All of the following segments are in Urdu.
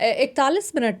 41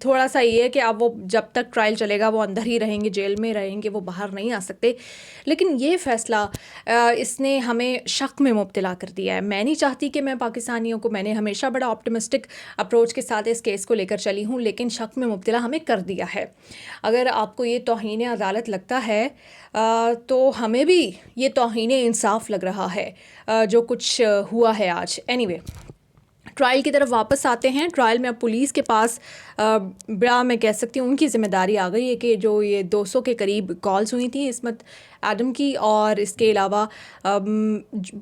تھوڑا سا یہ ہے کہ اب وہ جب تک ٹرائل چلے گا وہ اندر ہی رہیں گے، جیل میں رہیں گے، وہ باہر نہیں آ سکتے. لیکن یہ فیصلہ اس نے ہمیں شک میں مبتلا کر دیا ہے. میں نہیں چاہتی کہ میں پاکستانیوں کو، میں نے ہمیشہ بڑا آپٹمسٹک اپروچ کے ساتھ اس کیس کو لے کر چلی ہوں، لیکن شک میں مبتلا ہمیں کر دیا ہے. اگر آپ کو یہ توہین عدالت لگتا ہے تو ہمیں بھی یہ توہین انصاف لگ رہا ہے جو کچھ ہوا ہے آج. اینی وے، ٹرائل کی طرف واپس آتے ہیں. ٹرائل میں اب پولیس کے پاس بڑا، میں کہہ سکتی ہوں، ان کی ذمہ داری آ گئی ہے کہ جو یہ 200 کے قریب کالز ہوئی تھیں عصمت ایڈم کی، اور اس کے علاوہ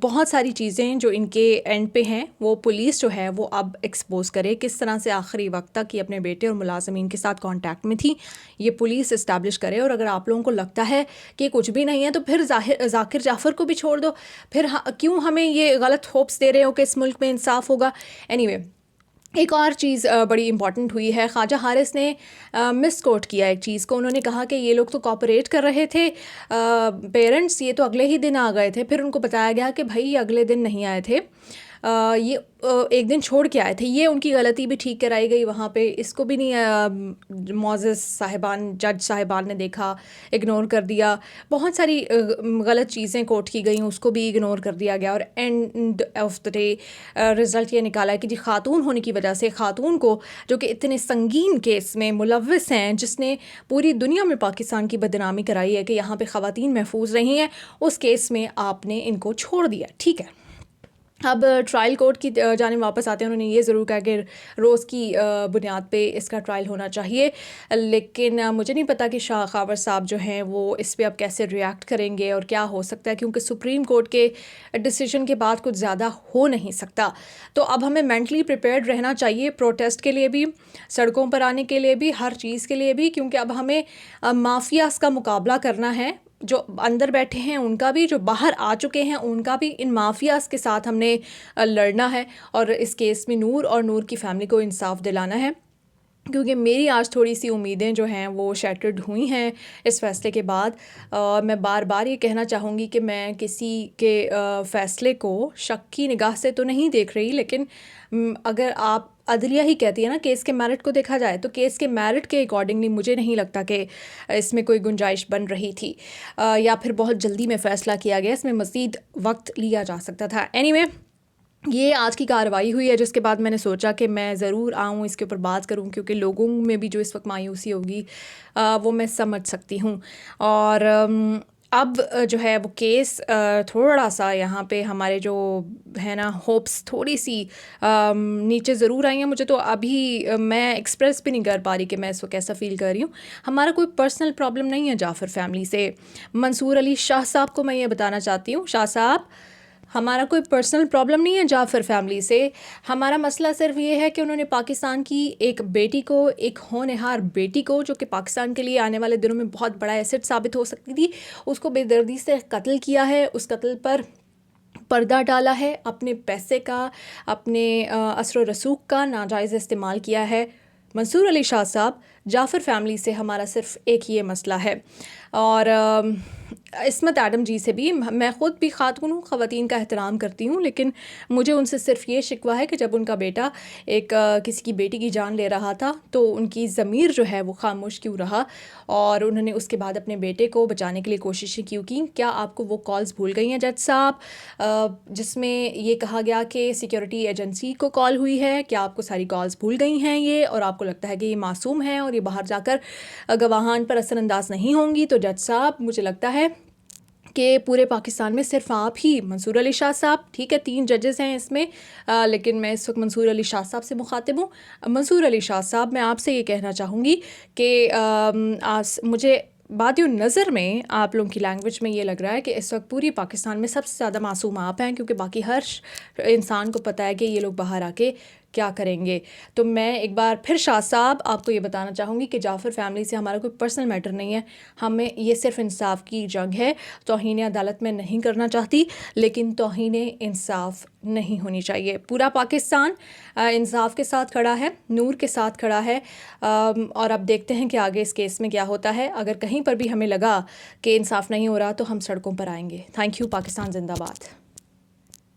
بہت ساری چیزیں جو ان کے اینڈ پہ ہیں، وہ پولیس جو ہے وہ اب ایکسپوز کرے کس طرح سے آخری وقت تک یہ اپنے بیٹے اور ملازمین کے ساتھ کانٹیکٹ میں تھی. یہ پولیس اسٹیبلش کرے. اور اگر آپ لوگوں کو لگتا ہے کہ کچھ بھی نہیں ہے تو پھر ذاکر جعفر کو بھی چھوڑ دو. پھر کیوں ہمیں یہ غلط ہوپس دے رہے ہو کہ اس ملک میں انصاف ہوگا. اینی وے، ایک اور چیز بڑی امپورٹنٹ ہوئی ہے. خواجہ حارث نے مس کوٹ کیا ایک چیز کو. انہوں نے کہا کہ یہ لوگ تو کوآپریٹ کر رہے تھے پیرنٹس، یہ تو اگلے ہی دن آ گئے تھے. پھر ان کو بتایا گیا کہ بھائی یہ اگلے دن نہیں آئے تھے، یہ ایک دن چھوڑ کے آئے تھے. یہ ان کی غلطی بھی ٹھیک کرائی گئی وہاں پہ. اس کو بھی نہیں معزز صاحبان، جج صاحبان نے دیکھا، اگنور کر دیا. بہت ساری غلط چیزیں کوٹ کی گئیں، اس کو بھی اگنور کر دیا گیا. اور and of the day result یہ نکالا ہے کہ جی خاتون ہونے کی وجہ سے، خاتون کو جو کہ اتنے سنگین کیس میں ملوث ہیں، جس نے پوری دنیا میں پاکستان کی بدنامی کرائی ہے کہ یہاں پہ خواتین محفوظ رہی ہیں، اس کیس میں آپ نے ان کو چھوڑ دیا. ٹھیک ہے، اب ٹرائل کورٹ کی جانب واپس آتے ہیں. انہوں نے یہ ضرور کہا کہ روز کی بنیاد پہ اس کا ٹرائل ہونا چاہیے. لیکن مجھے نہیں پتا کہ شاہ خاور صاحب جو ہیں وہ اس پہ اب کیسے ریئیکٹ کریں گے اور کیا ہو سکتا ہے، کیونکہ سپریم کورٹ کے ڈیسیجن کے بعد کچھ زیادہ ہو نہیں سکتا. تو اب ہمیں مینٹلی پریپیئرڈ رہنا چاہیے، پروٹیسٹ کے لیے بھی، سڑکوں پر آنے کے لیے بھی، ہر چیز کے لیے بھی، کیونکہ اب ہمیں مافیاز کا مقابلہ کرنا ہے. جو اندر بیٹھے ہیں ان کا بھی، جو باہر آ چکے ہیں ان کا بھی. ان مافیاز کے ساتھ ہم نے لڑنا ہے اور اس کیس میں نور اور نور کی فیملی کو انصاف دلانا ہے. کیونکہ میری آج تھوڑی سی امیدیں جو ہیں وہ شیٹرڈ ہوئی ہیں اس فیصلے کے بعد. میں بار بار یہ کہنا چاہوں گی کہ میں کسی کے فیصلے کو شک کی نگاہ سے تو نہیں دیکھ رہی، لیکن اگر آپ عدلیہ ہی کہتی ہے نا کیس کے میرٹ کو دیکھا جائے تو کیس کے میرٹ کے اکارڈنگلی مجھے نہیں لگتا کہ اس میں کوئی گنجائش بن رہی تھی، یا پھر بہت جلدی میں فیصلہ کیا گیا، اس میں مزید وقت لیا جا سکتا تھا. اینی وے، یہ آج کی کارروائی ہوئی ہے، جس کے بعد میں نے سوچا کہ میں ضرور آؤں اس کے اوپر بات کروں، کیونکہ لوگوں میں بھی جو اس وقت مایوسی ہوگی وہ میں سمجھ سکتی ہوں. اور اب جو ہے وہ کیس تھوڑا سا یہاں پہ ہمارے جو ہے نا ہوپس تھوڑی سی نیچے ضرور آئی ہیں. مجھے تو ابھی میں ایکسپریس بھی نہیں کر پا رہی کہ میں اس کو کیسا فیل کر رہی ہوں. ہمارا کوئی پرسنل پرابلم نہیں ہے جعفر فیملی سے. منصور علی شاہ صاحب کو میں یہ بتانا چاہتی ہوں، شاہ صاحب، ہمارا کوئی پرسنل پرابلم نہیں ہے جعفر فیملی سے. ہمارا مسئلہ صرف یہ ہے کہ انہوں نے پاکستان کی ایک بیٹی کو، ایک ہونہار بیٹی کو، جو کہ پاکستان کے لیے آنے والے دنوں میں بہت بڑا ایسٹ ثابت ہو سکتی تھی، اس کو بے دردی سے قتل کیا ہے. اس قتل پر پردہ ڈالا ہے، اپنے پیسے کا، اپنے اثر و رسوخ کا ناجائز استعمال کیا ہے. منصور علی شاہ صاحب، جعفر فیملی سے ہمارا صرف ایک یہ مسئلہ ہے. اور عصمت ایڈم جی سے بھی، میں خود بھی خاتون ہوں، خواتین کا احترام کرتی ہوں، لیکن مجھے ان سے صرف یہ شکوہ ہے کہ جب ان کا بیٹا ایک کسی کی بیٹی کی جان لے رہا تھا تو ان کی ضمیر جو ہے وہ خاموش کیوں رہا، اور انہوں نے اس کے بعد اپنے بیٹے کو بچانے کے لیے کوششیں کیوں کی. کیا آپ کو وہ کالز بھول گئی ہیں جج صاحب، جس میں یہ کہا گیا کہ سیکیورٹی ایجنسی کو کال ہوئی ہے؟ کیا آپ کو ساری کالز بھول گئی ہیں یہ، اور آپ کو لگتا ہے کہ یہ معصوم ہے اور یہ باہر جا کر گواہان پر اثر انداز نہیں ہوں گی؟ تو جج صاحب، مجھے لگتا ہے کہ پورے پاکستان میں صرف آپ ہی، منصور علی شاہ صاحب، ٹھیک ہے 3 ججز ہیں اس میں، لیکن میں اس وقت منصور علی شاہ صاحب سے مخاطب ہوں. منصور علی شاہ صاحب، میں آپ سے یہ کہنا چاہوں گی کہ مجھے بادی نظر میں آپ لوگوں کی لینگویج میں یہ لگ رہا ہے کہ اس وقت پوری پاکستان میں سب سے زیادہ معصوم آپ ہیں، کیونکہ باقی ہر انسان کو پتہ ہے کہ یہ لوگ باہر آ کے کیا کریں گے. تو میں ایک بار پھر شاہ صاحب آپ کو یہ بتانا چاہوں گی کہ جعفر فیملی سے ہمارا کوئی پرسنل میٹر نہیں ہے. ہمیں یہ صرف انصاف کی جنگ ہے. توہین عدالت میں نہیں کرنا چاہتی، لیکن توہین انصاف نہیں ہونی چاہیے. پورا پاکستان انصاف کے ساتھ کھڑا ہے، نور کے ساتھ کھڑا ہے، اور اب دیکھتے ہیں کہ آگے اس کیس میں کیا ہوتا ہے. اگر کہیں پر بھی ہمیں لگا کہ انصاف نہیں ہو رہا تو ہم سڑکوں پر آئیں گے. Thank you. پاکستان زندہ باد.